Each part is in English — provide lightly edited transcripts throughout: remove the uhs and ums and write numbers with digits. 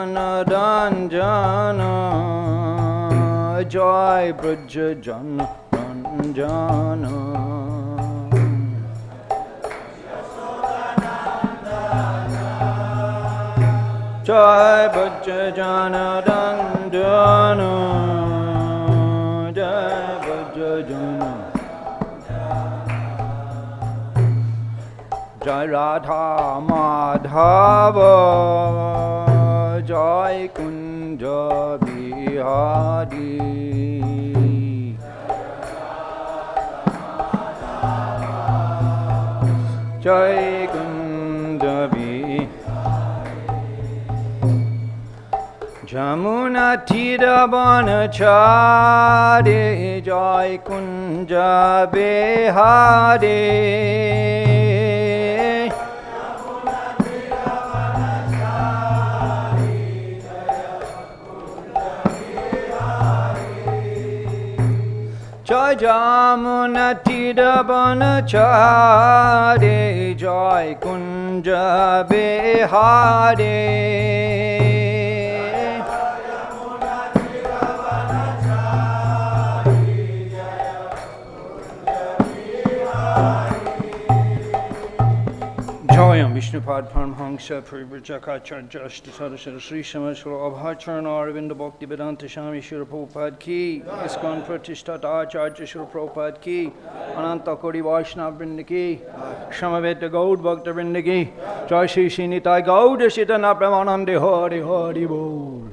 Ranjana Jai Braja Jana Ranjana Jai Braja Jana Ranjana Jai Braja Jana Jai Radha Madhava Jai Kunja Bihari Jai Kunja Bihari Jamuna Tira Banachari Jai Kunja Bihari Jai Jamuna Tira Banachari Jai Kunja Bihari Joyam Vishnupad Paramhansa Parivrajakaacharya Ashtasarasara Sri Samasura Abhacharana Aravinda Bhakti Vedanta Swami Śrīla Prabhupada ki ISKCON Pratishtata Acharya Śrīla Prabhupada ki Ananta Kori Vaishnava Vrinda ki Samaveta Gaud Bhakta Vrinda ki Jai Shri Shri Nitai Gauda Sitana Brahmanande Hari Hari Bol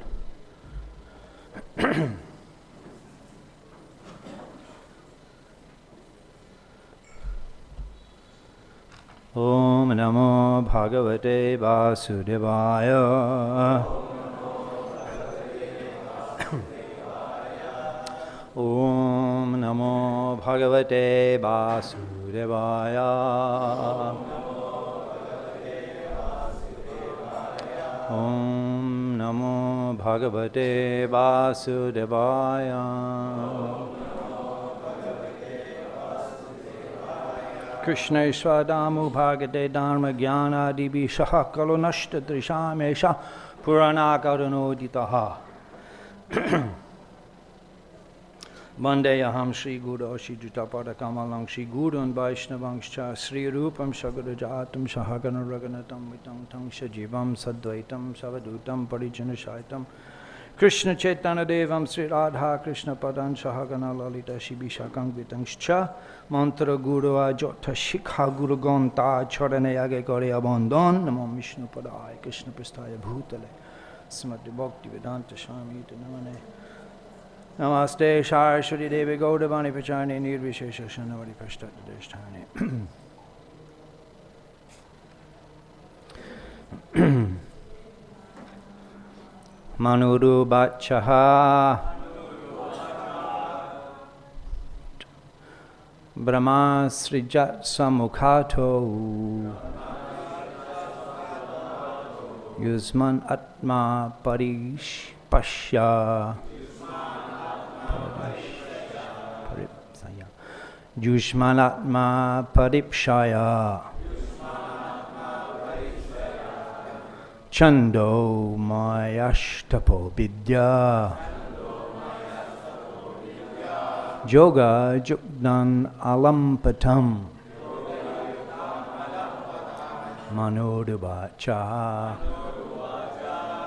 Om Namo Bhagavate Vasudevaya Om Namo Bhagavate Vasudevaya Om Namo Bhagavate Vasudevaya Krishna Swadhamu Bhagate Dharma Jnana Dibi Shaha Kalo Nashta Trishamesha Purana Karanoditaha Vandeyaham Shri Guru Shri Jutapada Kamalang Shri Guru and Vaishnavangscha Sri Rupam Sagara Jatam Sahagana Raganatam Vitam Tang Sajivam Sadvaitam Savadutam Parijana Shaitam Krishna Chaitanya Devam Sri Radha Krishna Padan Sahagana Lalita Shibi Shakang Vitangscha Mantra Guru Ajota Shikha Guru Gonta Charane Age Kore Abandon Namo Vishnu Padaya Krishna Prasthaya Bhutale Srimad Bhakti Vedanta Swami Namane Namaste Saraswati Devi Gaudavani Pachani Nirvishesha Shanavari Pashtata Deshtani Manuru Bachaha Brahma Srijat Samukhato Yusman Atma Parish Pasya Yusman Atma Paripshaya Chando Mayashtapo Vidya Yoga Jukdan Alampatam Manu uvāca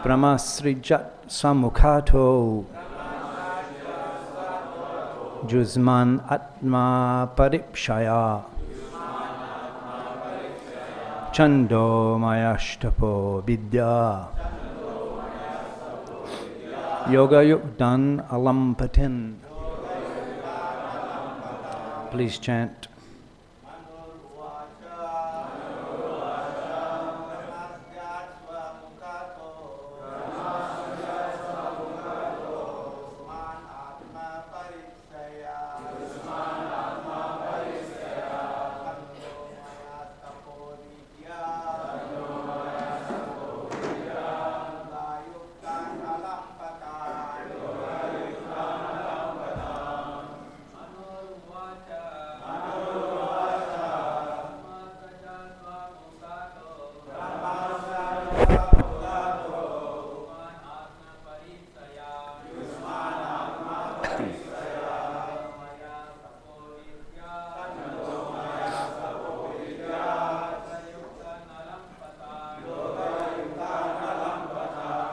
Brahmasrijat Samukhato Juzman Atma Paripshaya Chando Mayashtapo Vidya Yoga Yukdan Alampatin. Please chant.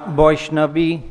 Vaishnavi,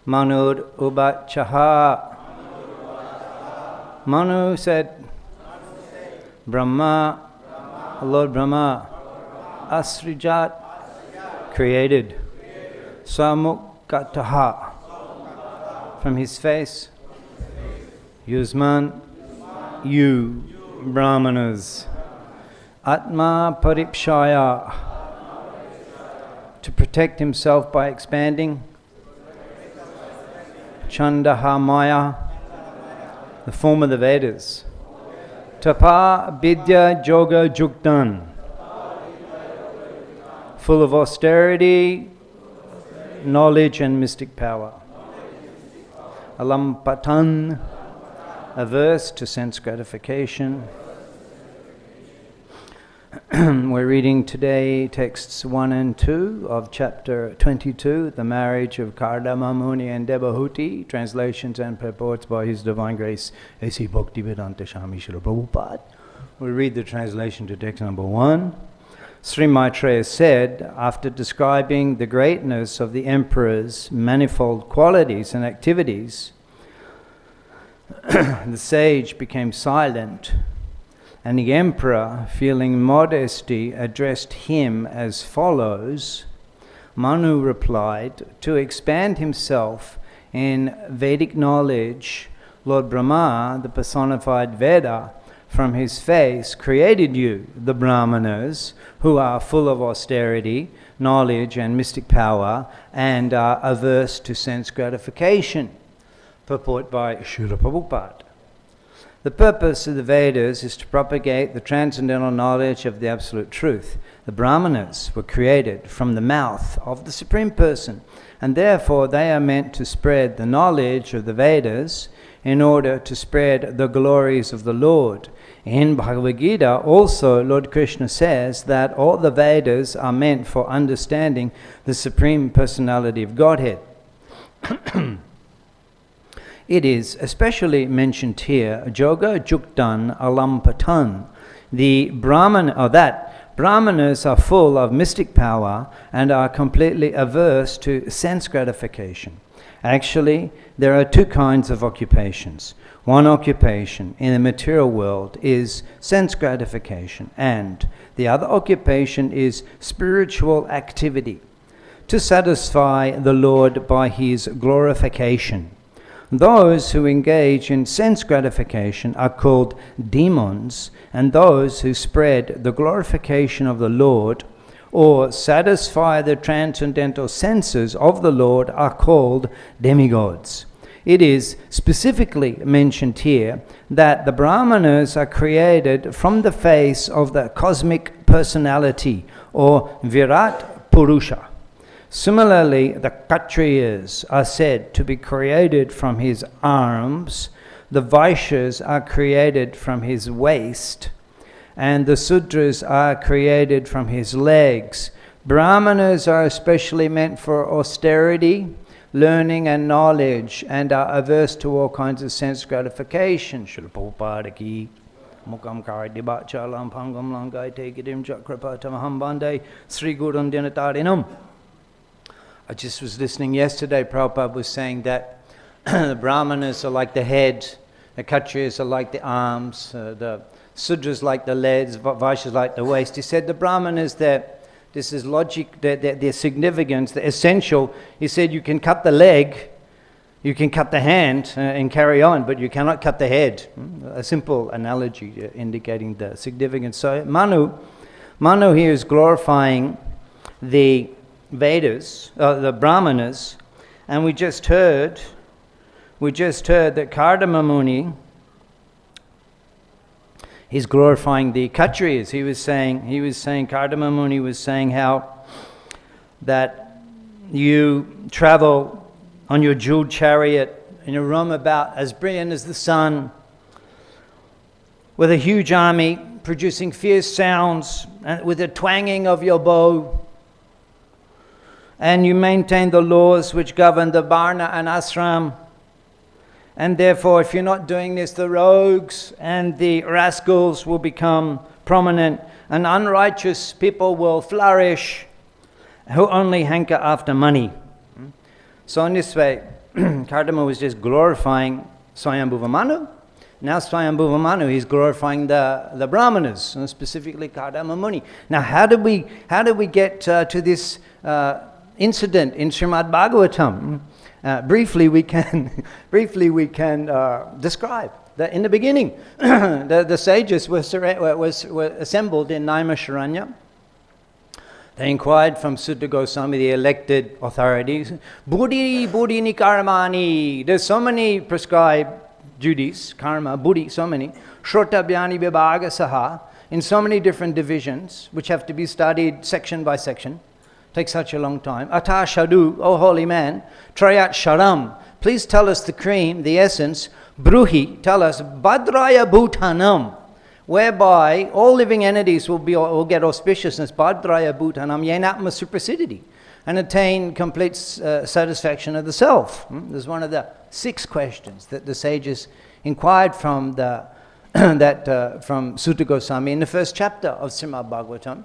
Manu uvāca. Manu said, Brahma, Lord Brahma, asrijat, created, samukataha, from his face, Yusman, you, Brahmanas, Atma paripshaya, to protect himself by expanding, Chandaha Maya, the form of the Vedas. Tapa Vidya Yoga Juktan, full of austerity, knowledge and mystic power. Alampatan, averse to sense gratification. We're reading today texts 1 and 2 of chapter 22, the marriage of Kardama and Devahuti, translations and purports by His Divine Grace A.C. Bhaktivedanta Swami Srila Prabhupada. We'll read the translation to text number 1. Śrī Maitreya said, after describing the greatness of the emperor's manifold qualities and activities, the sage became silent. And the emperor, feeling modesty, addressed him as follows. Manu replied, to expand himself in Vedic knowledge, Lord Brahma, the personified Veda, from his face created you, the Brahmanas, who are full of austerity, knowledge and mystic power, and are averse to sense gratification. Purport by Srila Prabhupada. The purpose of the Vedas is to propagate the transcendental knowledge of the Absolute Truth. The Brahmanas were created from the mouth of the Supreme Person, and therefore they are meant to spread the knowledge of the Vedas in order to spread the glories of the Lord. In Bhagavad Gita also Lord Krishna says that all the Vedas are meant for understanding the Supreme Personality of Godhead. It is especially mentioned here, Yoga Juktan Alampatan, Brahmanas are full of mystic power and are completely averse to sense gratification. Actually, there are two kinds of occupations. One occupation in the material world is sense gratification, and the other occupation is spiritual activity, to satisfy the Lord by His glorification. Those who engage in sense gratification are called demons, and those who spread the glorification of the Lord or satisfy the transcendental senses of the Lord are called demigods. It is specifically mentioned here that the Brahmanas are created from the face of the cosmic personality or Virat Purusha. Similarly, the Kshatriyas are said to be created from his arms, the Vaishyas are created from his waist, and the Sudras are created from his legs. Brahmanas are especially meant for austerity, learning and knowledge, and are averse to all kinds of sense gratification. Srila Prabhupada ki mukam kari dibachalam pangam langai tekidim chakrapatamaham bande Sri Gurun dinatarinam. I just was listening yesterday, Prabhupada was saying that the Brahmanas are like the head, the Kshatriyas are like the arms, the Sudras like the legs, Vaishyas like the waist. He said the Brahmanas, this is logic, their significance, the essential. He said you can cut the leg, you can cut the hand and carry on, but you cannot cut the head. A simple analogy indicating the significance. So Manu here is glorifying the Vedas, the Brahmanas, and we just heard that Kardama Muni is glorifying the Kshatriyas. He was saying Kardama Muni was saying how that you travel on your jeweled chariot in a room about as brilliant as the sun, with a huge army producing fierce sounds and with the twanging of your bow, and you maintain the laws which govern the varna and ashram. And therefore, if you're not doing this, the rogues and the rascals will become prominent, and unrighteous people will flourish who only hanker after money. So in this way, Kardama was just glorifying Swayambhuva Manu. Now Swayambhuva Manu, he's glorifying the Brahmanas, and specifically Kardama Muni. Now how did we get to this incident in Srimad Bhagavatam? Briefly we can describe that in the beginning, the sages were assembled in Naimisharanya. They inquired from Sutta Goswami, the elected authorities, Buddhi Nikarmani. There's so many prescribed duties, karma, buddhi, so many. Shrotabhyani vibhaga saha, in so many different divisions, which have to be studied section by section. Takes such a long time. Ata shadu, O holy man, trayat sharam. Please tell us the cream, the essence. Bruhi, tell us, Bhadraya Bhutanam, whereby all living entities will get auspiciousness, Bhadraya Bhutanam, Yenatma Suprasiditi, and attain complete satisfaction of the self. This is one of the 6 questions that the sages inquired from from Sutta Goswami in the first chapter of Srimad Bhagavatam.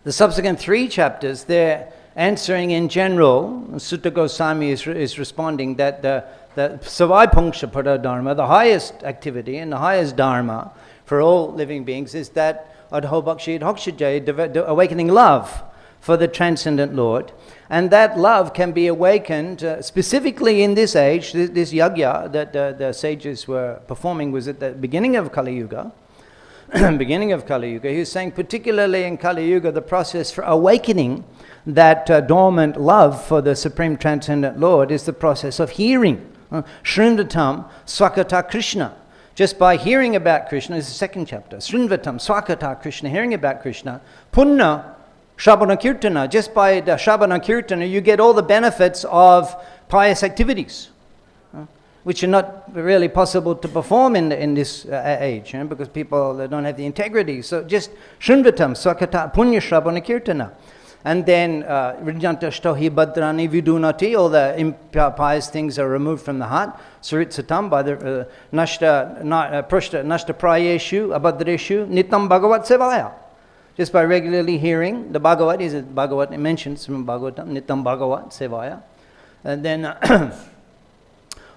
The subsequent 3 chapters, they're answering in general. Sutta Goswami is responding that the Savai-Punksha Pada Dharma, the highest activity and the highest Dharma for all living beings, is that Adho-Bhakshi Adhokshajaya, awakening love for the transcendent Lord. And that love can be awakened specifically in this age. This yagya that the sages were performing was at the beginning of Kali Yuga. Beginning of Kali Yuga. He was saying particularly in Kali Yuga, the process for awakening that dormant love for the Supreme Transcendent Lord is the process of hearing. Srinvatam Swakata Krishna. Just by hearing about Krishna, is the second chapter. Srinvatam Swakata Krishna, hearing about Krishna. Punna Shabana Kirtana. Just by the Shabana Kirtana, you get all the benefits of pious activities, which are not really possible to perform in this age, because people they don't have the integrity. So just Srinvatam Swakata Punya Shabana Kirtana. And then Rijantashtohi Bhadrani Vidunati, all the impious things are removed from the heart. Saritsatam by the Nashta Prayeshu, Abhadreshu, Nitam Bhagavat Sevaya. Just by regularly hearing the Bhagavat, it mentions from Bhagavatam, Nitam Bhagavat Sevaya. And then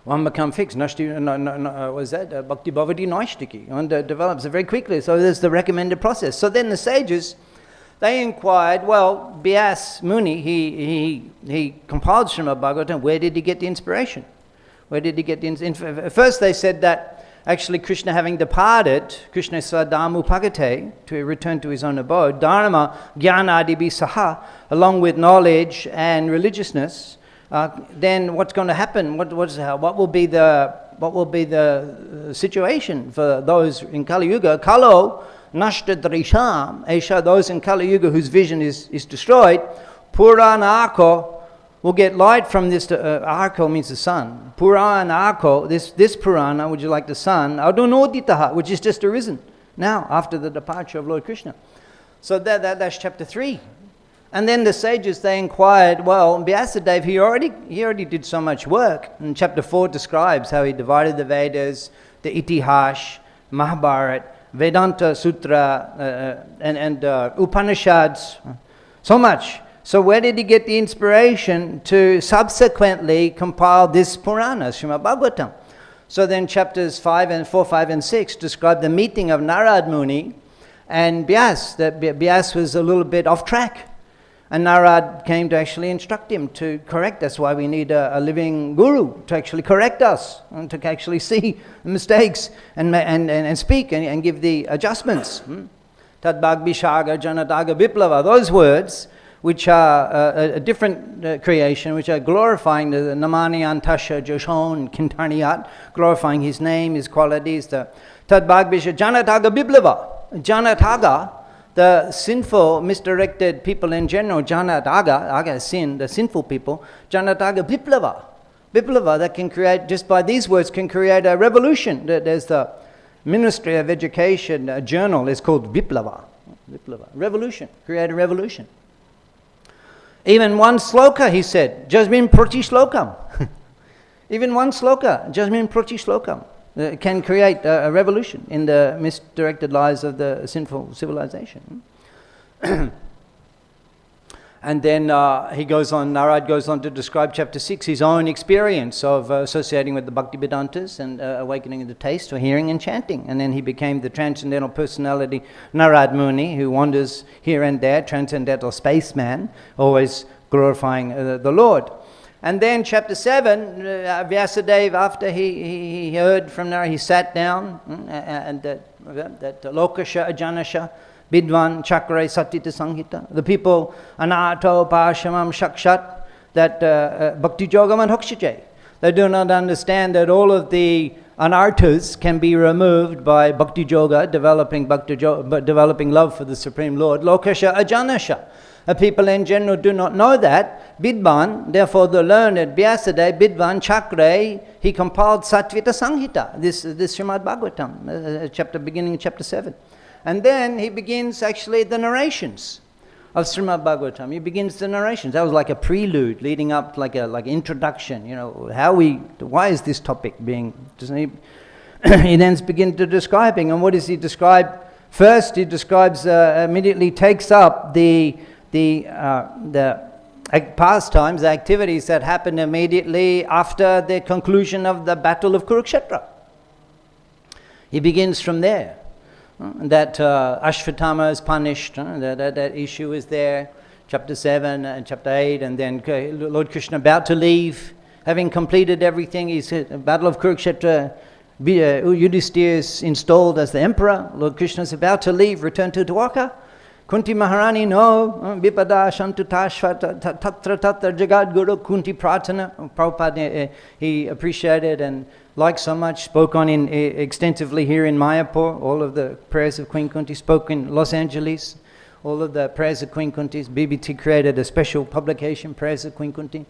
one become fixed. Bhakti Bhavati Naishtiki. One develops it very quickly. So there's the recommended process. So then the sages, they inquired, well, Vyas Muni, he compiled Srimad Bhagavatam. Where did he get the inspiration? Where did he get the inspiration? First they said that actually Krishna having departed, Krishna Svadamu Pakate, to return to his own abode, Dharma Jnana Adibi Saha, along with knowledge and religiousness, then what's going to happen? What will be the situation for those in Kali Yuga? Kalo Nashta Drisham, Aisha, those in Kali Yuga whose vision is destroyed, Puranako will get light from this. Arko means the sun. Puranako, this Purana, which is like the sun, Adunoditaha, which is just arisen now after the departure of Lord Krishna. So that's chapter 3. And then the sages, they inquired, well, Vyasadeva, he already did so much work. And chapter 4 describes how he divided the Vedas, the Itihash, Mahabharata, Vedanta Sutra, and Upanishads, so much. So where did he get the inspiration to subsequently compile this Purana, Srimad Bhagavatam? So then chapters 4, 5, and 6 describe the meeting of Narad Muni and Vyas, that Vyas was a little bit off track. And Narad came to actually instruct him to correct us. Why we need a living guru to actually correct us and to actually see the mistakes and speak and give the adjustments. Tadbhag Bishaga Janadaga Viplava, those words which are a different creation, which are glorifying the Namani Antasha Joshon Kintarniyat, glorifying his name, his qualities. The Tadbhag Bishaga Janadaga Viplava, Janataga, the sinful, misdirected people in general, aga is sin, the sinful people, janataga viplava, that can create, just by these words, can create a revolution. There's the Ministry of Education journal is called Viplava, revolution, create a revolution. Even one sloka, he said, Jasmin Prati Slokam. Even one sloka, Jasmin Prati Slokam, can create a revolution in the misdirected lives of the sinful civilization. And then Narad goes on to describe chapter 6, his own experience of associating with the Bhaktiveddantas and awakening the taste for hearing and chanting. And then he became the transcendental personality, Narad Muni, who wanders here and there, transcendental spaceman, always glorifying the Lord. And then chapter 7, Vyasadeva, after he heard from Narad, he sat down, and that Lokasha Ajanasha, Vidvan, Chakra, Satita Sanghita, the people, Anato, Pashamam, Shakshat, that Bhakti Jogam and Hokshijay. They do not understand that all of the anarthas can be removed by Bhakti Yoga, developing love for the Supreme Lord. Lokasha Ajanasha. The people in general do not know that. Vidvan, therefore the learned Vyasadeva, Vidvan, Chakra, he compiled Satvita Sanghita, this Srimad Bhagavatam, beginning chapter 7. And then he begins actually the narrations of Srimad Bhagavatam. He begins the narrations. That was like a prelude leading up, like introduction. You know, why is this topic being? He then begins to describing. And what does he describe? First, he describes immediately takes up the pastimes, the activities that happened immediately after the conclusion of the battle of Kurukshetra. He begins from there. That Ashvatthama is punished, that issue is there, chapter 7 and chapter 8, and then Lord Krishna about to leave, having completed everything. He's at Battle of Kurukshetra, Yudhishthira is installed as the emperor. Lord Krishna is about to leave, return to Dwarka. Kunti Maharani no, Vipada Shantu Tashva Tatra Tatra Jagad Guru Kunti Pratana. Prabhupada, he appreciated and liked so much, spoke on extensively here in Mayapur. All of the prayers of Queen Kunti spoke in Los Angeles. All of the prayers of Queen Kunti. BBT created a special publication, Prayers of Queen Kunti.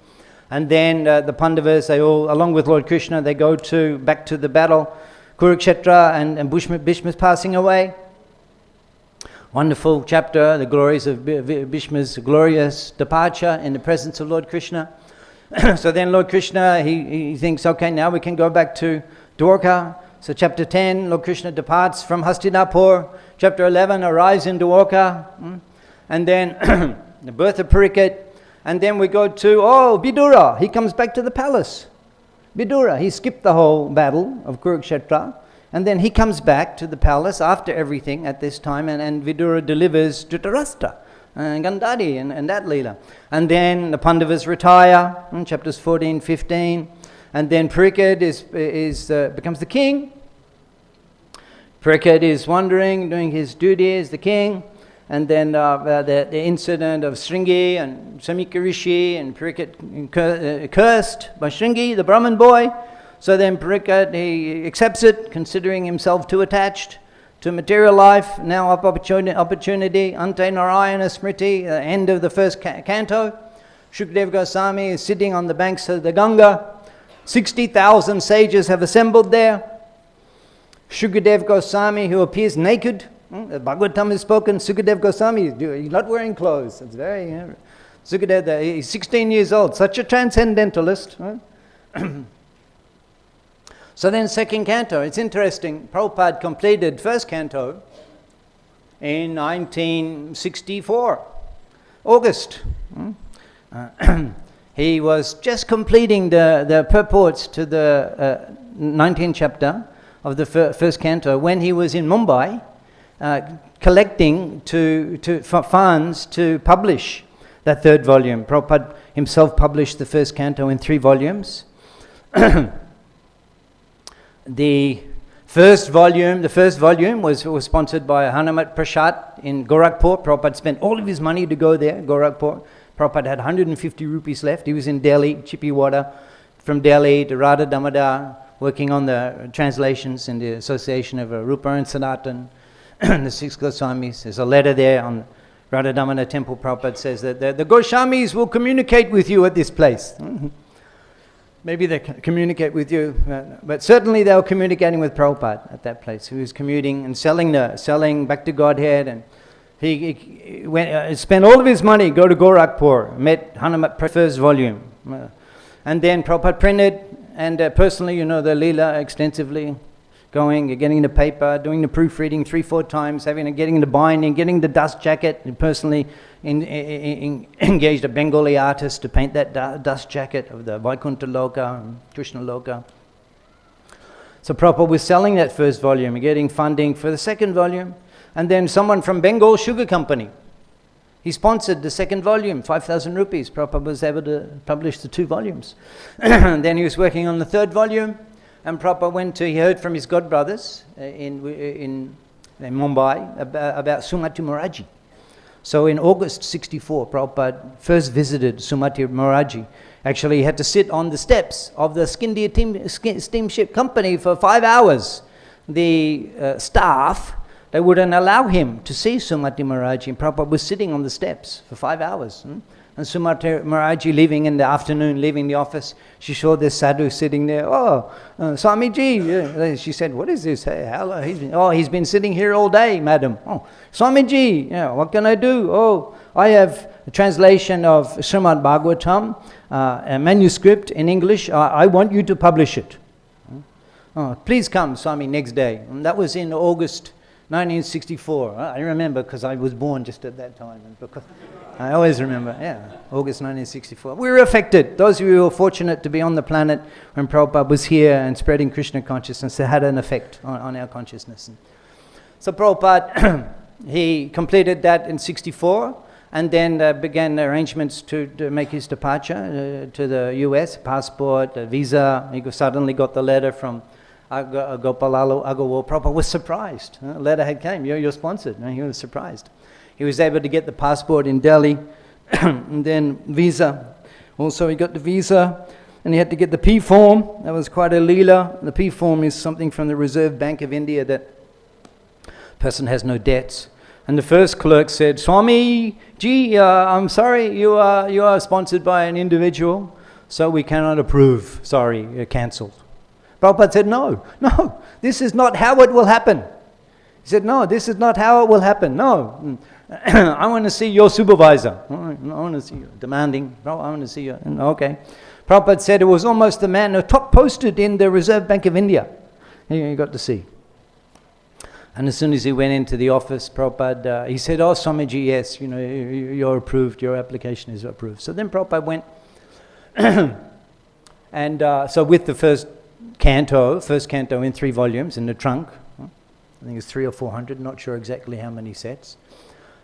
And then the Pandavas, they all, along with Lord Krishna, they go back to the battle, Kurukshetra, and Bhishma's passing away. Wonderful chapter, the glories of Bhishma's glorious departure in the presence of Lord Krishna. So then Lord Krishna, he thinks, okay, now we can go back to Dwarka. So chapter 10, Lord Krishna departs from Hastinapur. Chapter 11 arrives in Dwarka. And then the birth of Parikshit. And then we go to, Vidura. He comes back to the palace. Vidura, he skipped the whole battle of Kurukshetra. And then he comes back to the palace after everything at this time, and Vidura delivers Dhritarashtra and Gandhari and that Leela. And then the Pandavas retire in chapters 14, 15. And then Parikshit becomes the king. Parikshit is wandering, doing his duty as the king. And then the incident of Shringi and Samika Rishi, and Parikshit cursed by Shringi, the Brahmin boy. So then Parikshit, he accepts it, considering himself too attached to material life. Now opportunity, Ante Narayana Smriti, end of the first canto. Shukdev Goswami is sitting on the banks of the Ganga. 60,000 sages have assembled there. Shukadev Goswami, who appears naked. The Bhagavatam is spoken, Sukadev Goswami, he's not wearing clothes. It's very... Sukadev, he's 16 years old, such a transcendentalist. Right? So then second canto, it's interesting, Prabhupada completed first canto in 1964, August. He was just completing the purports to the 19th chapter of the first canto when he was in Mumbai collecting for funds to publish that third volume. Prabhupada himself published the first canto in 3 volumes. The first volume was sponsored by Hanumat Prasad in Gorakhpur. Prabhupada spent all of his money to go there, Gorakhpur. Prabhupada had 150 rupees left. He was in Delhi, Chippiwada, from Delhi to Radha Damodar, working on the translations in the Association of Rupa and Sanatan. the 6 Goswamis. There's a letter there on Radha-damana temple. Prabhupada says that the Goswamis will communicate with you at this place. Maybe they communicate with you, but certainly they were communicating with Prabhupada at that place. He was commuting and selling back to Godhead, and he went, spent all of his money, go to Gorakhpur, met Hanumat first volume. And then Prabhupada printed, and personally, the Leela extensively, getting the paper, doing the proofreading 3-4 times, getting the binding, getting the dust jacket, and personally engaged a Bengali artist to paint that dust jacket of the Vaikuntha Loka and Krishna Loka. So Prabhupada was selling that first volume, getting funding for the second volume, and then someone from Bengal Sugar Company, he sponsored the second volume, 5,000 rupees. Prabhupada was able to publish the 2 volumes. And then he was working on the third volume, and Prabhupada he heard from his godbrothers in Mumbai about Sumati Moraji. So in August 64, Prabhupada first visited Sumati Moraji. Actually, he had to sit on the steps of the Skindia steamship company for 5 hours. The staff, they wouldn't allow him to see Sumati Maharaji, and Prabhupada was sitting on the steps for 5 hours. And Sumati Maharaji, leaving in the afternoon, leaving the office, she saw this sadhu sitting there. Swamiji. She said, what is this? He's been sitting here all day, madam. Oh, Swamiji, what can I do? I have a translation of Srimad Bhagavatam, a manuscript in English. I want you to publish it. Please come, Swami, next day. And that was in August 1964. I remember because I was born just at that time. And because I always remember, August 1964. We were affected. Those of you who were fortunate to be on the planet when Prabhupada was here and spreading Krishna consciousness, it had an effect on our consciousness. So Prabhupada, he completed that in 64 and then began arrangements to make his departure to the US, passport, visa. He suddenly got the letter from Gopalalu Agarwal. Prabhupada was surprised. A letter had came, you're sponsored. He was surprised. He was able to get the passport in Delhi and then visa. Also he got the visa and he had to get the P form. That was quite a leela. The P form is something from the Reserve Bank of India that person has no debts. And the first clerk said, Swami ji, I'm sorry, you are sponsored by an individual, so we cannot approve. Sorry, you're cancelled. Prabhupada said, no, this is not how it will happen. He said, no, this is not how it will happen. No, I want to see your supervisor. I want to see you. Demanding, I want to see you. Okay. Prabhupada said it was almost the man who top posted in the Reserve Bank of India. He got to see. And as soon as he went into the office, Prabhupada, he said, Swamiji, yes, you're approved, your application is approved. So then Prabhupada went, and so with the first canto in 3 volumes in the trunk, I think it's 300 or 400, not sure exactly how many sets.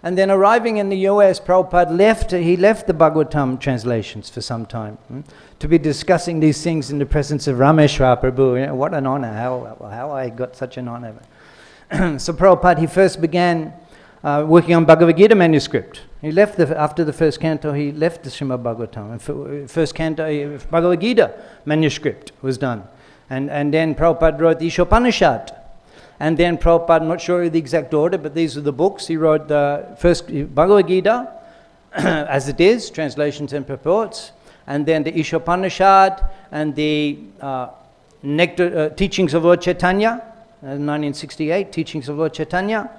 And then arriving in the US, Prabhupada left the Bhagavatam translations for some time to be discussing these things in the presence of Rameshwar Prabhu. What an honor, how I got such an honor. So Prabhupada, he first began working on Bhagavad Gita manuscript. He left after the first canto, he left the Srimad Bhagavatam. First canto, Bhagavad Gita manuscript was done. And then Prabhupada wrote the Ishopanishad. And then Prabhupada, I'm not sure of the exact order, but these are the books. He wrote the first Bhagavad Gita, as it is, translations and purports, and then the Ishopanishad and the teachings of Lord Chaitanya, 1968, teachings of Lord Chaitanya.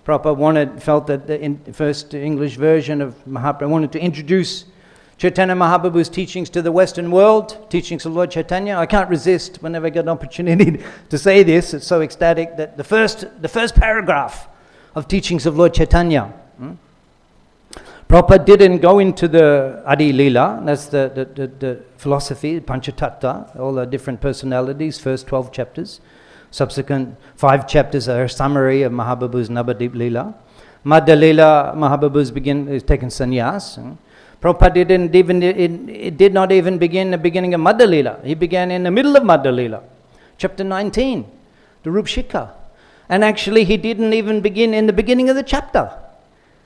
Prabhupada felt that the first English version of Mahaprabhu wanted to introduce Chaitanya Mahaprabhu's teachings to the Western world, teachings of Lord Chaitanya. I can't resist whenever I get an opportunity to say this. It's so ecstatic that the first paragraph of teachings of Lord Chaitanya. Prabhupada didn't go into the Adi Leela, that's the philosophy, Panchatattva, all the different personalities, first 12 chapters. Subsequent 5 chapters are a summary of Mahaprabhu's Navadip Leela. Madhya Leela, Mahaprabhu's is taken sannyas. Prabhupada did not even begin the beginning of Madhya Leela. He began in the middle of Madhya Leela, chapter 19, the Rup Shikha. And actually he didn't even begin in the beginning of the chapter.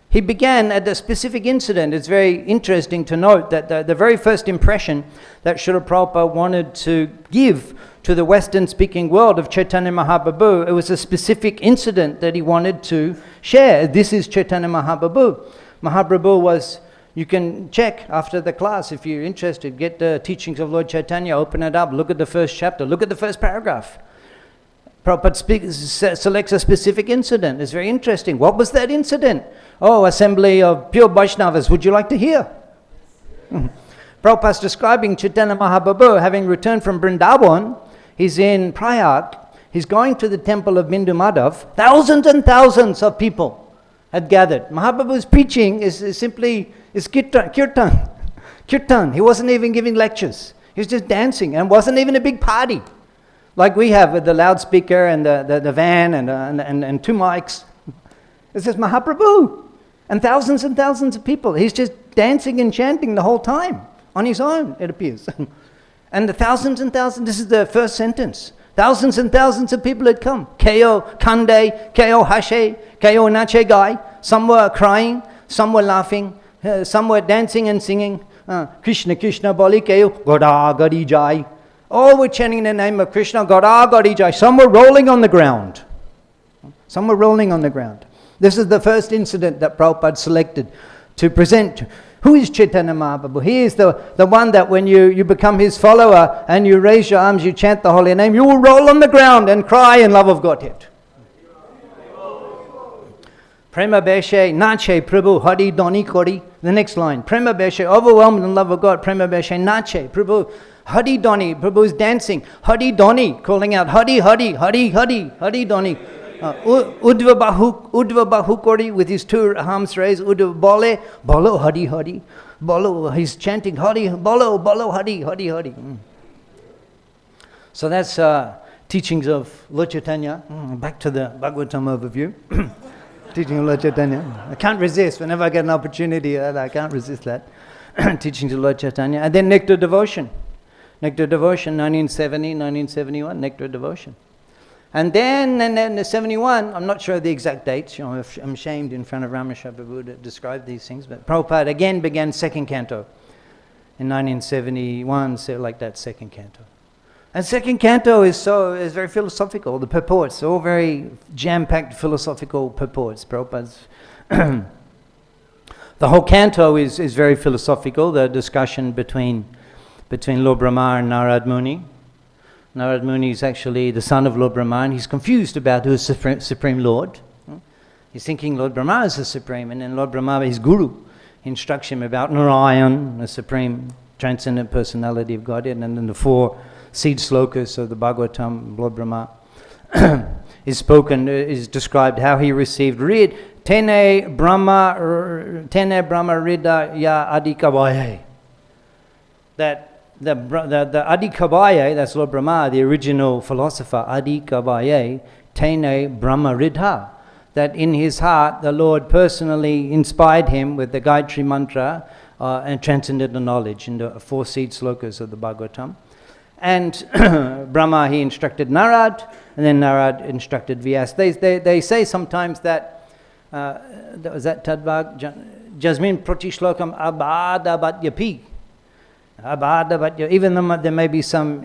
he began at a specific incident. It's very interesting to note that the very first impression that Srila Prabhupada wanted to give to the Western-speaking world of Chaitanya Mahaprabhu, it was a specific incident that he wanted to share. This is Chaitanya Mahaprabhu. Mahaprabhu was, you can check after the class if you're interested, get the teachings of Lord Chaitanya, open it up, look at the first chapter, look at the first paragraph. Prabhupada selects a specific incident. It's very interesting. What was that incident? Oh, assembly of pure Vaishnavas. Would you like to hear? Prabhupada's describing Chaitanya Mahaprabhu having returned from Vrindavan. He's in Prayag. He's going to the temple of Bindu Madhav. Thousands and thousands of people had gathered. Mahaprabhu's preaching is kirtan. Kirtan. He wasn't even giving lectures. He was just dancing, and wasn't even a big party like we have with the loudspeaker and the van and two mics. It's just Mahaprabhu and thousands of people. He's just dancing and chanting the whole time on his own, it appears. And the thousands and thousands, this is the first sentence. Thousands and thousands of people had come. Keo kande, keo hashe, keo nache gai. Some were crying, some were laughing, some were dancing and singing. Krishna Krishna boli keo, goda gadi jai. All were chanting the name of Krishna, goda gadi jai. Some were rolling on the ground. Some were rolling on the ground. This is the first incident that Prabhupada selected to present. Who is Chaitanya Mahaprabhu? He is the one that when you become his follower and you raise your arms, you chant the holy name, you will roll on the ground and cry in love of Godhead. Prema Beshe Nache Prabhu Hari Doni Kori. The next line. Prema Beshe, overwhelmed in love of God. Prema Beshe Nache Prabhu Hari Doni. Prabhu is dancing. Hari Doni, calling out Hari Hari Hari Hari Hari Doni. Udva Bahu Kori, with his two arms raised. Udva Bole Bolo Hari Hari Bolo. He's chanting Hari Bolo Bolo Hari Hari Hari. So that's teachings of Lord Chaitanya. Back to the Bhagavatam overview. Teaching of Lord Chaitanya. I can't resist. Whenever I get an opportunity, I can't resist that. Teachings of Lord Chaitanya. And then Nectar Devotion. Nectar Devotion, 1970, 1971. Nectar Devotion. And then the 71, I'm not sure of the exact dates. I'm ashamed in front of Rameshwar Prabhu to describe these things. But Prabhupada again began second canto in 1971, so like that second canto. And second canto is very philosophical. The purports, all very jam-packed philosophical purports. Prabhupada's the whole canto is very philosophical. The discussion between Lord Brahma and Narad Muni. Narad Muni is actually the son of Lord Brahma, and he's confused about who is Supreme Lord. He's thinking Lord Brahma is the Supreme, and then Lord Brahma, his guru, instructs him about Narayan, the Supreme Transcendent Personality of Godhead, and then the 4 seed slokas of the Bhagavatam, Lord Brahma, is described how he received Tene Brahma Rida Ya Adikavaye. That the Adikavaye, that's Lord Brahma, the original philosopher, Adikavaye, Tene Brahma Ridha, that in his heart the Lord personally inspired him with the Gayatri mantra and transcendental knowledge in the 4 seed slokas of the Bhagavatam. And Brahma, he instructed Narad, and then Narad instructed Vyas. They say sometimes that, was that Tadvag? Jasmin Pratishlokam Abhadabatyapi. Even though there may be some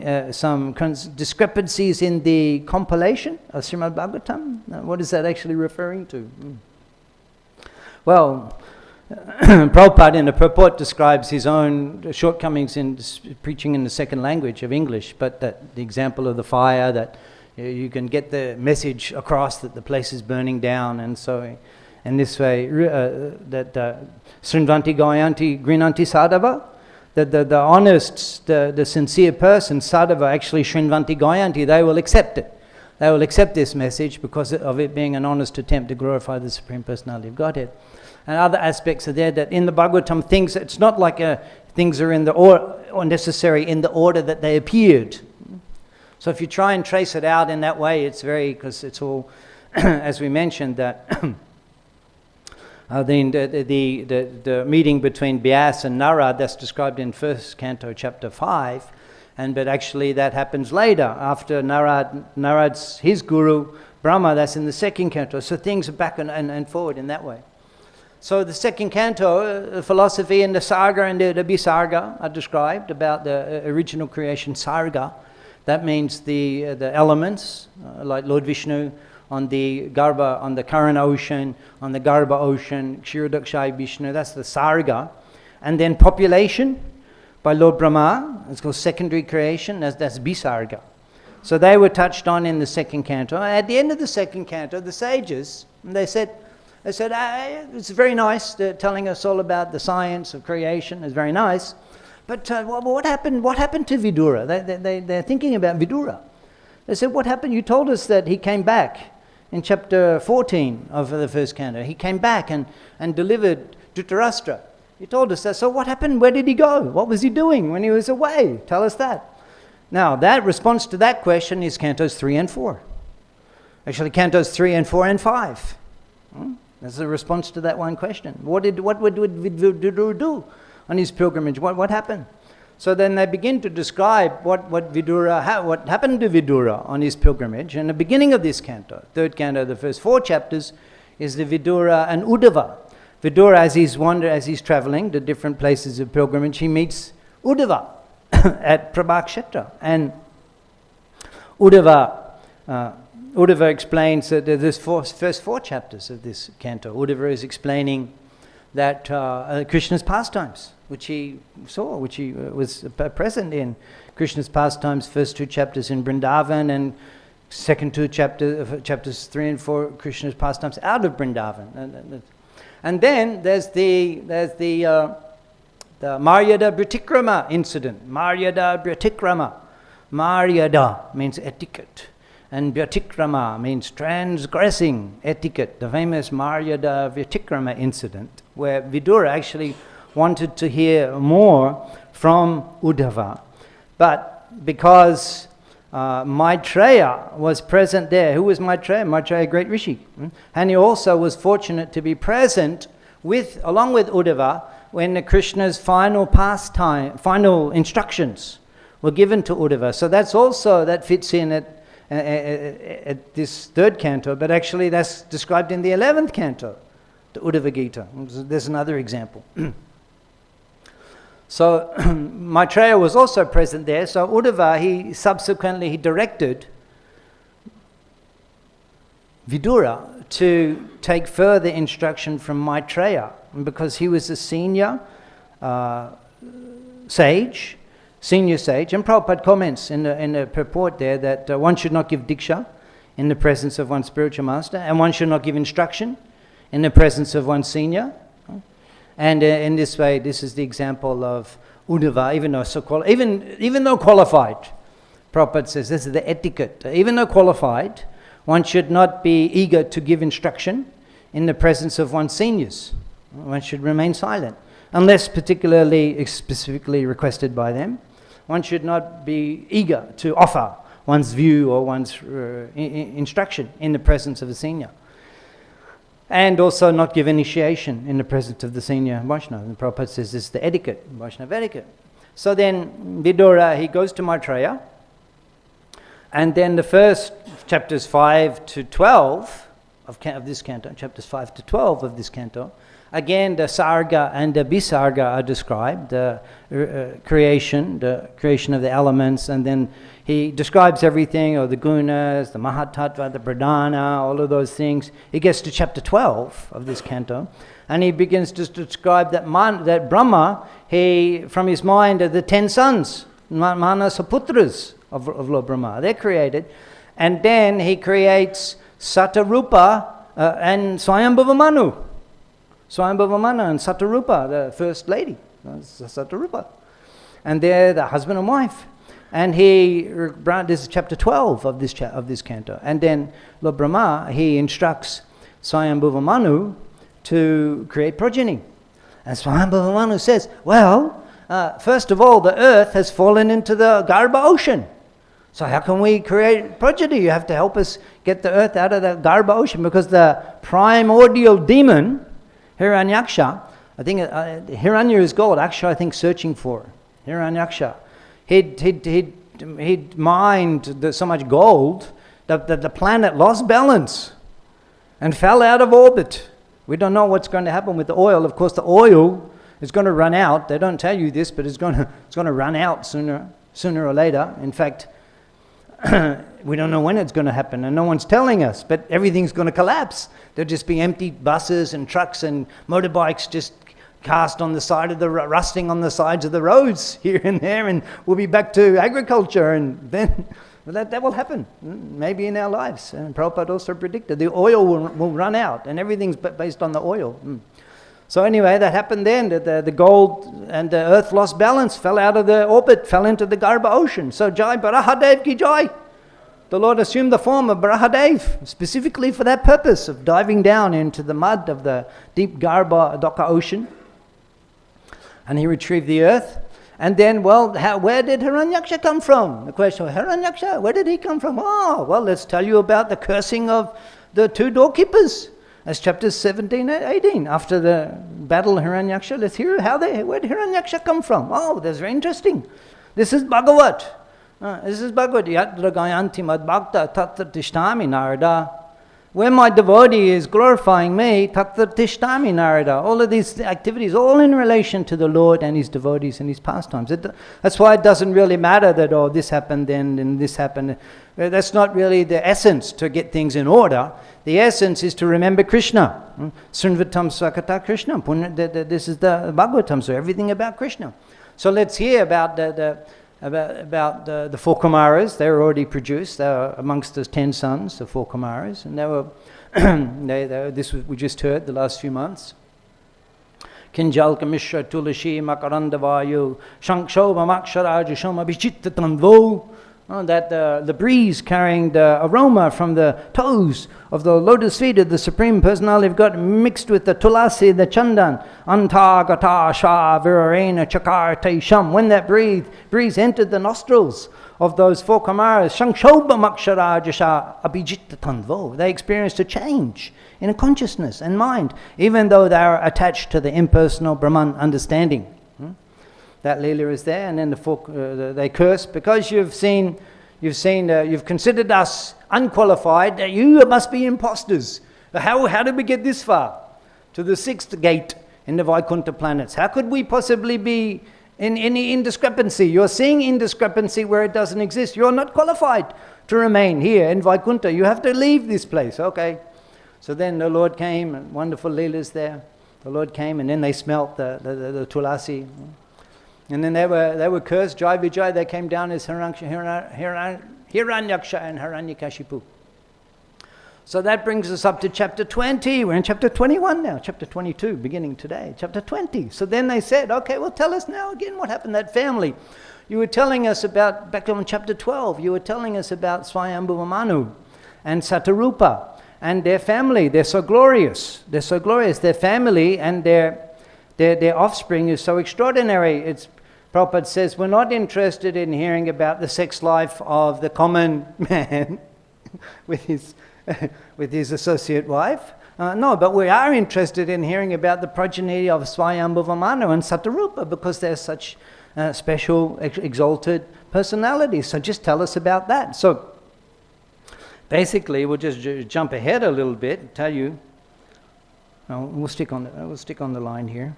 discrepancies in the compilation of Srimad Bhagavatam, what is that actually referring to? Well, Prabhupada in the purport describes his own shortcomings in preaching in the second language of English, but that the example of the fire, that you can get the message across that the place is burning down, and so in this way, that Srinvanti Gayanti Grinanti Sadhava, that the honest, the sincere person, Sadhava, actually Srinvanti Gayanti, they will accept it. They will accept this message because of it being an honest attempt to glorify the Supreme Personality of Godhead. And other aspects are there that in the Bhagavatam things, it's not like things are in the or necessary in the order that they appeared. So if you try and trace it out in that way, it's because it's all, as we mentioned, that the meeting between Vyas and Narad, that's described in first canto, chapter 5, but actually that happens later, after Narad's his guru, Brahma, that's in the second canto. So things are back and forward in that way. So the second canto, philosophy and the sarga and the visarga are described about the original creation sarga. That means the elements, like Lord Vishnu on the Garbha, on the current ocean, on the Garbha ocean, Kshirodakshai Vishnu, that's the sarga. And then population by Lord Brahma, it's called secondary creation, that's visarga. So they were touched on in the second canto. At the end of the second canto, the sages, they said, it's very nice, they're telling us all about the science of creation, it's very nice. But what happened to Vidura? They're thinking about Vidura. They said, what happened? You told us that he came back in chapter 14 of the first canto. He came back and delivered Dhritarashtra. You told us that. So what happened? Where did he go? What was he doing when he was away? Tell us that. Now, that response to that question is cantos 3 and 4. Actually, cantos 3 and 4 and 5. That's the response to that one question. What would Vidura do on his pilgrimage? What happened? So then they begin to describe what happened to Vidura on his pilgrimage. And the beginning of this canto, third canto, the first 4 chapters, is the Vidura and Uddhava. Vidura, as he's traveling to different places of pilgrimage, he meets Uddhava at Prabhakshetra. And Uddhava explains that there's first 4 chapters of this canto. Uddhava is explaining that Krishna's pastimes, which he saw, which he was present in. Krishna's pastimes, first 2 chapters in Vrindavan, and second 2 chapters 3 and 4, Krishna's pastimes out of Vrindavan. And then there's the Maryada Bratikrama incident. Maryada Bratikrama. Maryada means etiquette. And Vyatikrama means transgressing etiquette. The famous Maryada Vyatikrama incident, where Vidura actually wanted to hear more from Uddhava. But because Maitreya was present there. Who was Maitreya? Maitreya, great rishi. And he also was fortunate to be present along with Uddhava when Krishna's final instructions were given to Uddhava. So that fits in at this third canto, but actually that's described in the 11th canto, the Uddhava Gita. There's another example. So Maitreya was also present there. So Uddhava, he subsequently directed Vidura to take further instruction from Maitreya, because he was a senior sage, and Prabhupada comments in the purport there that one should not give diksha in the presence of one's spiritual master, and one should not give instruction in the presence of one's senior. And in this way, this is the example of Uddhava, even though qualified. Prabhupada says this is the etiquette. Even though qualified, one should not be eager to give instruction in the presence of one's seniors. One should remain silent, unless specifically requested by them. One should not be eager to offer one's view or one's instruction in the presence of a senior. And also not give initiation in the presence of the senior Vaishnava. And Prabhupada says this is the etiquette, Vaishnava etiquette. So then Vidura, he goes to Maitreya, and then the first chapters 5 to 12 of this canto, chapters 5 to 12 of this canto, again the sarga and the visarga are described, the creation of the elements, and then he describes everything, or the gunas, the mahatattva, the pradhana, all of those things. He gets to chapter 12 of this canto, and he begins to describe that Brahma, from his mind, are the 10 sons, manasaputras of Lord Brahma. They're created. And then he creates Satarupa and Swayambhava Manu. Swayambhava Manu and Satarupa, the first lady, Satarupa. And they're the husband and wife. And this is chapter 12 of this canto. And then Lord Brahma, he instructs Swayambhava Manu to create progeny. And Swayambhava Manu says, well, first of all, the earth has fallen into the Garbha ocean. So how can we create progeny? You have to help us get the earth out of the Garbha ocean, because the primordial demon, Hiranyaksha, I think Hiranya is gold, Aksha I think searching for, Hiranyaksha. He'd mined so much gold that the planet lost balance and fell out of orbit We don't know what's going to happen with the oil. Of course, the oil is going to run out. They don't tell you this, but it's going to run out sooner or later. In fact, we don't know when it's going to happen, and no one's telling us, but everything's going to collapse. There'll just be empty buses and trucks and motorbikes just cast on the side of rusting on the sides of the roads here and there, and we'll be back to agriculture, and then that will happen, maybe in our lives. And Prabhupada also predicted the oil will run out, and everything's based on the oil. So anyway, that happened then. The gold and the earth lost balance, fell out of the orbit, fell into the Garbha ocean. So Jai Barahadev ki Jai. The Lord assumed the form of Barahadev, specifically for that purpose of diving down into the mud of the deep Garbha Doka ocean. And he retrieved the earth. And then, where did Hiranyaksha come from? The question, Hiranyaksha, where did he come from? Oh, well, let's tell you about the cursing of the two doorkeepers. That's chapters 17 and 18. After the battle of Hiranyaksha, let's hear where did Hiranyaksha come from? Oh, that's very interesting. This is Bhagavat. Yatra gayanti mad bhakta tattva tishtami narada. Where my devotee is glorifying me, tattva tishtami narada. All of these activities, all in relation to the Lord and his devotees and his pastimes. That's why it doesn't really matter that, this happened then and this happened. That's not really the essence to get things in order. The essence is to remember Krishna. Srinvatam Sakata Krishna. This is the Bhagavatam, so everything about Krishna. So let's hear about the four Kumaras. They were already produced. They were amongst the 10 sons, the four Kumaras, and they were. We just heard the last few months. Kinjalka Mishra Tulashi Makarandavayu Shankshobha Maksharaja Shoma Bichittatanvo. That the breeze carrying the aroma from the toes of the lotus feet of the Supreme Personality of God mixed with the tulasi, the chandan, anta gata sha virarena chakar taisham. When that breeze entered the nostrils of those four Kumaras, shankshobha maksharaja abhijitta tanvo, they experienced a change in a consciousness and mind, even though they are attached to the impersonal Brahman understanding. That Leela is there, and then they curse because you've considered us unqualified. That you must be imposters. How did we get this far? To the 6th gate in the Vaikuntha planets. How could we possibly be in any indiscrepancy? You're seeing indiscrepancy where it doesn't exist. You're not qualified to remain here in Vaikuntha. You have to leave this place. Okay. So then the Lord came, and wonderful Leelas there. The Lord came, and then they smelt the tulasi. And then they were cursed, Jai Vijay, they came down as Hiranyaksha and Hiranyakashipu. So that brings us up to chapter 20. We're in chapter 21 now, chapter 22, beginning today, chapter 20. So then they said, okay, well, tell us now again what happened to that family. You were telling us about, back on chapter 12, you were telling us about Swayambhuva Manu and Satarupa and their family. They're so glorious. They're so glorious. Their family and their offspring is so extraordinary. Prabhupada says, we're not interested in hearing about the sex life of the common man with his associate wife. No, but we are interested in hearing about the progeny of Swayambhuva Manu and Satarupa because they're such special, exalted personalities. So just tell us about that. So basically, we'll just jump ahead a little bit and tell you. No, we'll stick on the line here.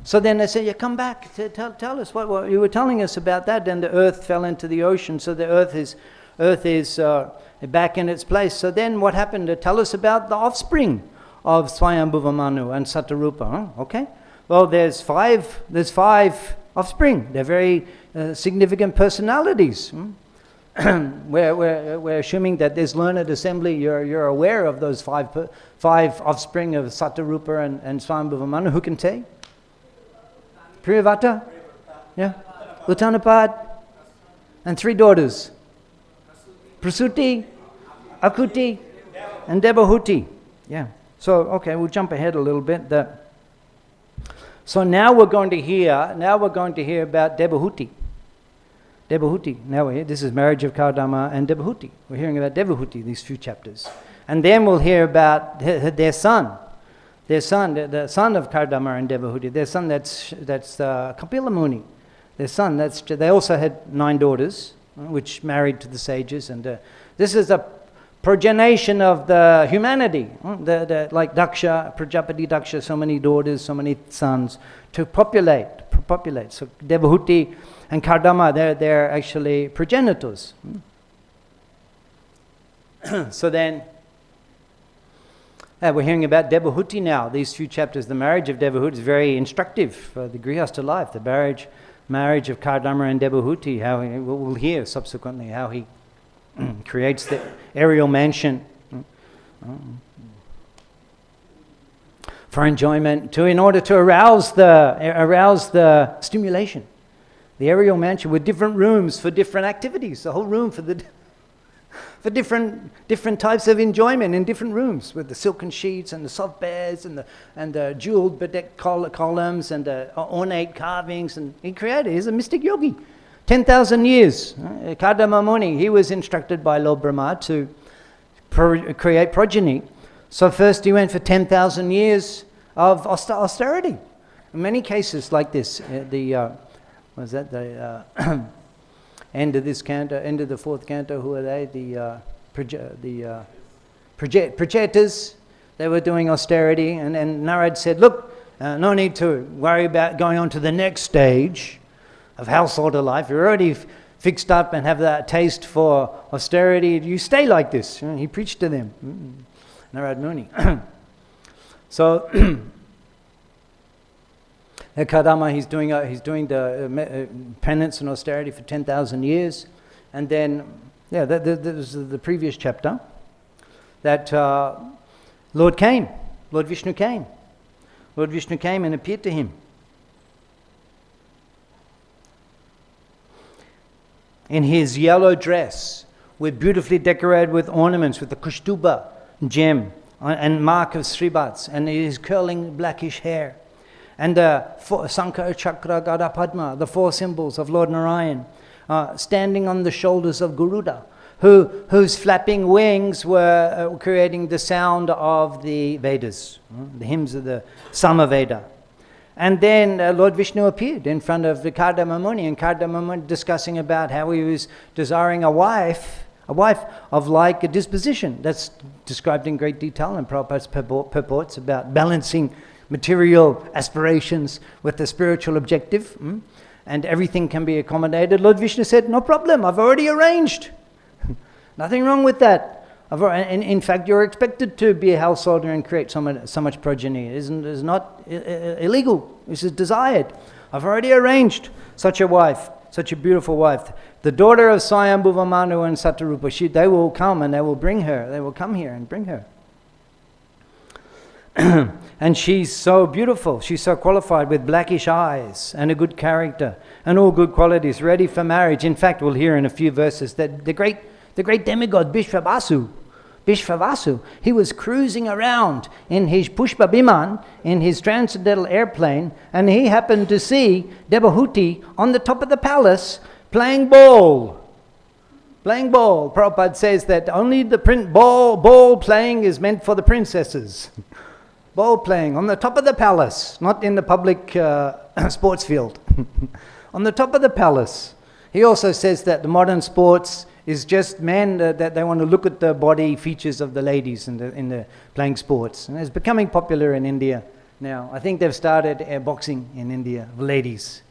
So then they said, come back, tell us what you were telling us about that. Then the earth fell into the ocean, so the earth is back in its place. So then what happened? Tell us about the offspring of Swayambhuva Manu and Satarupa. Huh? Okay. Well, there's five offspring. They're very significant personalities. We're assuming that there's learned assembly. You're aware of those five offspring of Satarupa and Swayambhuva Manu. Who can say? Priyavata? Yeah. Uttanapad? And 3 daughters. Prasuti, Akuti, and Devahuti. Yeah. So, okay, we'll jump ahead a little bit. So now we're going to hear about Devahuti. Devahuti. Now this is marriage of Kardama and Devahuti. We're hearing about Devahuti, these few chapters. And then we'll hear about their son. The son of Kardama and Devahuti, their son that's Kapila Muni. Their son, they also had 9 daughters, which married to the sages. And this is a progenation of the humanity, like Daksha, Prajapati Daksha, so many daughters, so many sons, to populate. So Devahuti and Kardama, they're actually progenitors. So then, we're hearing about Devahuti now. These few chapters, the marriage of Devahuti is very instructive for the Grihastha life. The marriage of Kardama and Devahuti, how we'll hear subsequently how he creates the aerial mansion for enjoyment, in order to arouse the stimulation. The aerial mansion with different rooms for different activities. The whole room for different types of enjoyment in different rooms, with the silken sheets and the soft beds and the jeweled bedecked columns and the ornate carvings. And he's a mystic yogi. 10,000 years. Kardama Muni, he was instructed by Lord Brahma to create progeny. So first he went for 10,000 years of austerity. In many cases like this, end of this canto, end of the fourth canto, who are they? The Prachetas, they were doing austerity, and Narad said, look, no need to worry about going on to the next stage of householder life. You're already fixed up and have that taste for austerity. You stay like this. He preached to them, Narad Muni. So Kardama, he's doing the penance and austerity for 10,000 years, and then that was the previous chapter that Lord Vishnu came and appeared to him in his yellow dress, with beautifully decorated with ornaments, with the Kushtuba gem and mark of Sribats, and his curling blackish hair, and the Sankara, Chakra, Gada, Padma, the four symbols of Lord Narayan, standing on the shoulders of Garuda, whose flapping wings were creating the sound of the Vedas, the hymns of the Samaveda. And then Lord Vishnu appeared in front of the Kardama Muni, and Kardama Muni discussing about how he was desiring a wife of like a disposition. That's described in great detail in Prabhupada's purports about balancing material aspirations with the spiritual objective, and everything can be accommodated. Lord Vishnu said, no problem, I've already arranged. Nothing wrong with that. In fact, you're expected to be a householder and create so much progeny. It's not illegal. This is desired. I've already arranged such a wife, such a beautiful wife. The daughter of Swayambhuva Manu and Satarupa, they will come and they will bring her. They will come here and bring her. And she's so beautiful. She's so qualified, with blackish eyes and a good character and all good qualities, ready for marriage. In fact, we'll hear in a few verses that the great demigod Vishvavasu, he was cruising around in his Pushpa Biman, in his transcendental airplane, and he happened to see Devahuti on the top of the palace playing ball. Prabhupada says that only the ball playing is meant for the princesses. Ball playing on the top of the palace, not in the public sports field. On the top of the palace. He also says that the modern sports is just men that they want to look at the body features of the ladies in the playing sports. And it's becoming popular in India now. I think they've started boxing in India, ladies.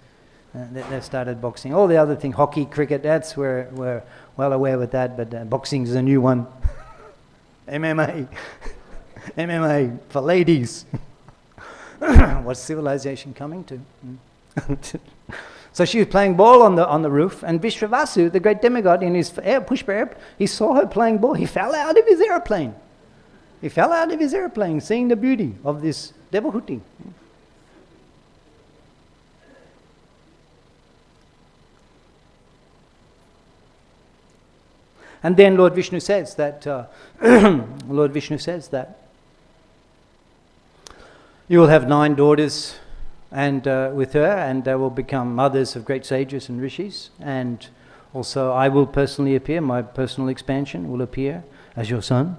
They've started boxing. All the other things, hockey, cricket, we're well aware with that, but boxing is a new one. MMA for ladies. What's civilization coming to? So she was playing ball on the roof, and Vishvavasu, the great demigod, in his Pushpa airplane, he saw her playing ball. He fell out of his airplane. Seeing the beauty of this Devahuti. And then Lord Vishnu says that you will have 9 daughters, and with her, and they will become mothers of great sages and rishis. And also I will personally appear, my personal expansion will appear as your son,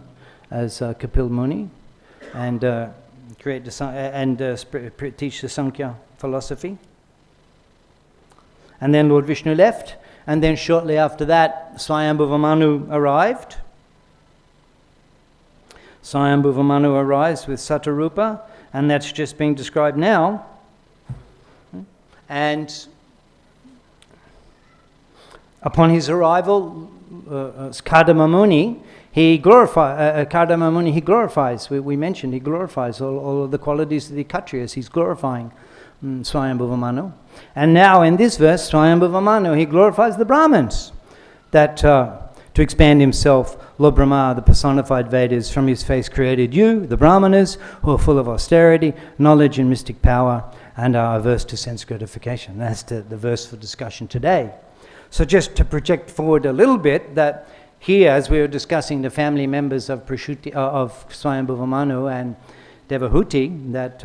as Kapil Muni, and teach the Sankhya philosophy. And then Lord Vishnu left, and then shortly after that Swayambhuva Manu arrived. Swayambhuva Manu arrives with Satarupa, and that's just being described now. And upon his arrival, Kardama Muni, he glorifies, we mentioned, he glorifies all of the qualities of the Kshatriyas. He's glorifying Swayambhuva Manu. And now in this verse, Swayambhuva Manu, he glorifies the Brahmins, that to expand himself, Lord Brahma, the personified Vedas, from his face created you, the Brahmanas, who are full of austerity, knowledge and mystic power, and are averse to sense gratification. That's the verse for discussion today. So just to project forward a little bit, that here, as we were discussing the family members of Swayambhuva Manu and Devahuti, that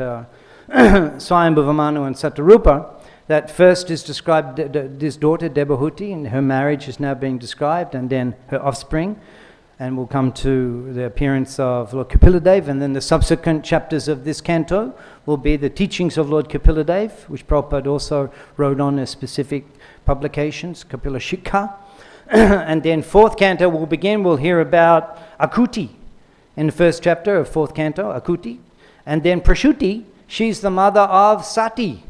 Swayambhuva Manu and Satarupa, that first is described, this daughter Devahuti, and her marriage is now being described, and then her offspring, and we'll come to the appearance of Lord Kapiladev, and then the subsequent chapters of this canto will be the teachings of Lord Kapiladev, which Prabhupada also wrote on as specific publications, Kapila Shikha. And then fourth canto will begin, we'll hear about Akuti in the first chapter of fourth canto, Akuti. And then Prashuti, she's the mother of Sati,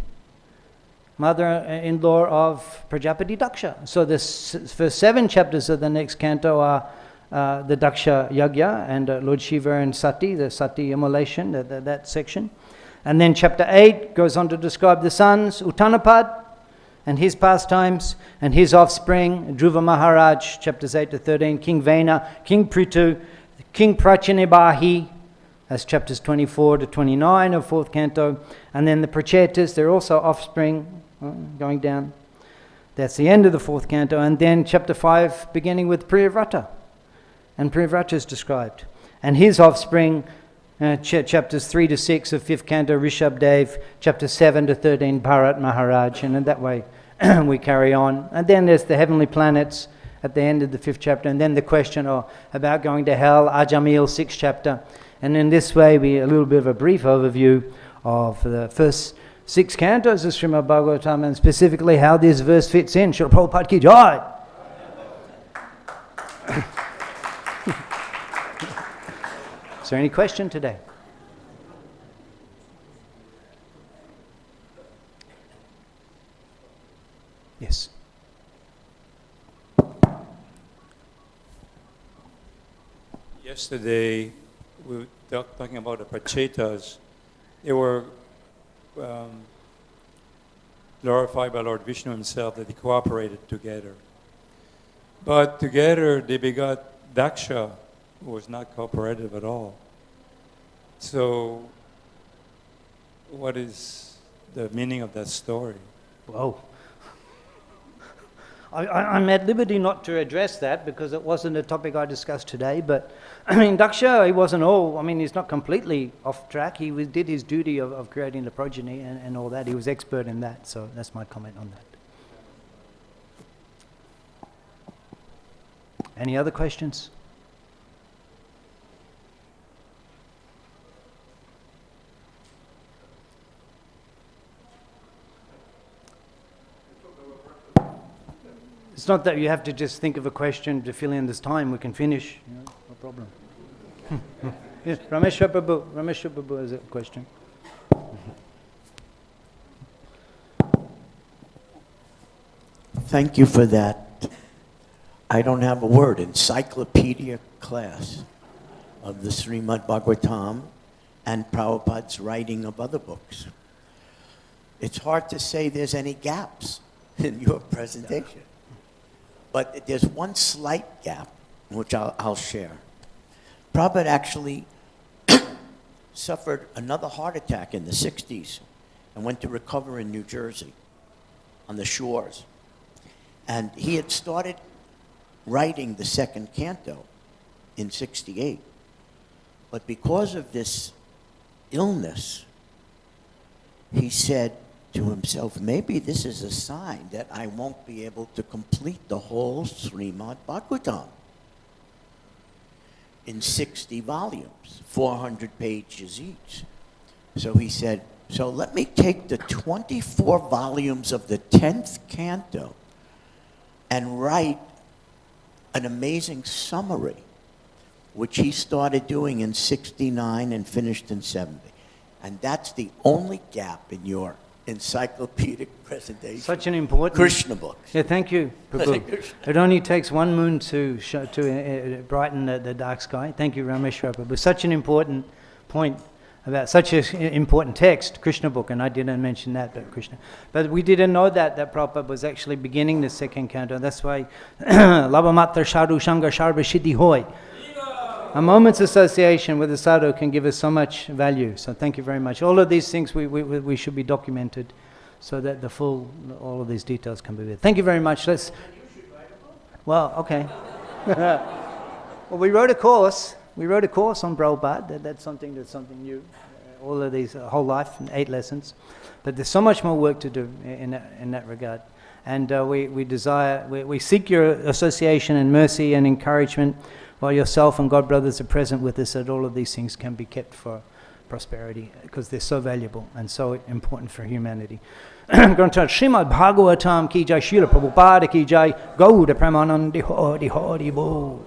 mother-in-law of Prajapati Daksha. So the first 7 chapters of the next canto are the Daksha Yagya and Lord Shiva and Sati, the Sati immolation, that section. And then chapter 8 goes on to describe the sons, Uttanapad, and his pastimes, and his offspring, Dhruva Maharaj, chapters 8 to 13, King Vena, King Prithu, King Prachinibahi, that's chapters 24 to 29 of 4th canto, and then the Prachetas, they're also offspring, going down. That's the end of the 4th canto, and then chapter 5, beginning with Priyavrata, and Priyavrata is described. And his offspring, chapters 3 to 6 of 5th canto, Rishabdev, chapters 7 to 13, Bharat Maharaj, and in that way we carry on. And then there's the heavenly planets at the end of the 5th chapter, and then the question about going to hell, Ajamil, 6th chapter. And in this way, a little bit of a brief overview of the first 6 cantos of Srimad Bhagavatam, and specifically how this verse fits in. Srila Prabhupada ki jai! Is there any question today? Yes. Yesterday, we were talking about the Prachetas. They were glorified by Lord Vishnu himself, that they cooperated together. But together they begot Daksha, who was not cooperative at all. So, what is the meaning of that story? Whoa. I'm at liberty not to address that because it wasn't a topic I discussed today, but I mean, Daksha, he's not completely off track. He did his duty of creating the progeny and all that. He was expert in that, so that's my comment on that. Any other questions? It's not that you have to just think of a question to fill in this time. We can finish. No problem. Yes, Rameshwar Prabhu has a question. Thank you for that. I don't have a word. Encyclopedia class of the Srimad Bhagavatam and Prabhupada's writing of other books. It's hard to say there's any gaps in your presentation. But there's one slight gap, which I'll share. Prabhupada actually suffered another heart attack in the 60s and went to recover in New Jersey on the shores. And he had started writing the 2nd canto in 68. But because of this illness, he said to himself, maybe this is a sign that I won't be able to complete the whole Srimad Bhagavatam in 60 volumes, 400 pages each. So he said, so let me take the 24 volumes of the 10th canto and write an amazing summary which he started doing in 69 and finished in 70. And that's the only gap in your encyclopedic presentation. Such an important... Krishna books. Yeah, thank you, Prabhu. It only takes one moon to brighten the dark sky. Thank you, Rameshwar Prabhu. Such an important point about such an important text, Krishna book, and I didn't mention that, but Krishna. But we didn't know that Prabhupada was actually beginning the second canto. That's why Labhamatra Sadhu Sangha Sarva Siddhi Hoy. A moment's association with the sadhu can give us so much value. So thank you very much. All of these things we should be documented so that all of these details can be there. Thank you very much. Well, okay. Well, we wrote a course. We wrote a course on Prabhupada. That's something new. All of these, whole life, 8 lessons. But there's so much more work to do in that regard. And we seek your association and mercy and encouragement while yourself and God brothers are present with us, that all of these things can be kept for prosperity, because they're so valuable and so important for humanity. Srimad Bhagavatam ki jai, Srila Prabhupada ki jai, Gauda Premanandi Hari Hari Bol.